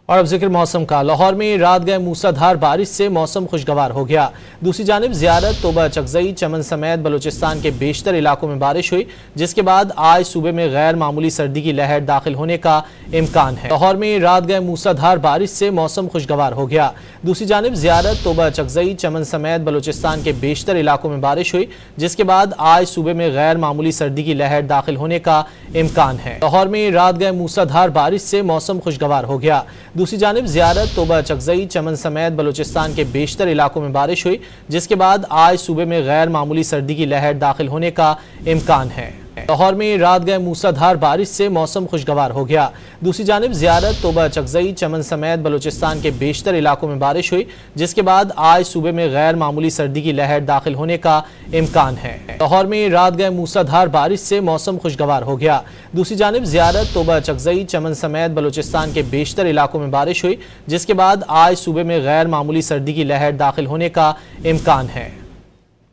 और अब जिक्र मौसम का। लाहौर में रात गए मूसलाधार बारिश से मौसम खुशगवार हो गया। दूसरी जानिब ज़ियारत, तोबा चकजई, चमन समेत बलूचिस्तान के बेशतर इलाकों में बारिश हुई, जिसके बाद आज सूबे में गैर मामूली सर्दी की लहर दाखिल होने का इम्कान है। लाहौर में रात गए मूसलाधार बारिश से मौसम खुशगवार हो गया। दूसरी जानिब ज़ियारत, तोबा चकजई, चमन समेत बलूचिस्तान के बेशतर इलाकों में बारिश हुई, जिसके बाद आज सूबे में गैर मामूली सर्दी की लहर दाखिल होने का इम्कान है। लाहौर में रात गए मूसलाधार बारिश से मौसम खुशगवार हो गया। दूसरी जानिब ज़ियारत, तोबा चकजई, चमन समेत बलूचिस्तान के बेशतर इलाकों में बारिश हुई, जिसके बाद आज सूबे में गैर मामूली सर्दी की लहर दाखिल होने का इम्कान है। लाहौर में रात गए मूसलाधार बारिश से मौसम खुशगवार हो गया। दूसरी जानिब ज़ियारत, तोबा चकजई, चमन समेत बलूचिस्तान के बेशतर इलाकों में बारिश हुई, जिसके बाद आज सूबे में गैर मामूली सर्दी की लहर दाखिल होने का इम्कान है। लाहौर में रात गए मूसलाधार बारिश से मौसम खुशगवार हो गया। दूसरी जानिब ज़ियारत, तोबा चकजई, चमन समेत बलूचिस्तान के बेशतर इलाकों में बारिश हुई, जिसके बाद आज सूबे में गैर मामूली सर्दी की लहर दाखिल होने का इम्कान है।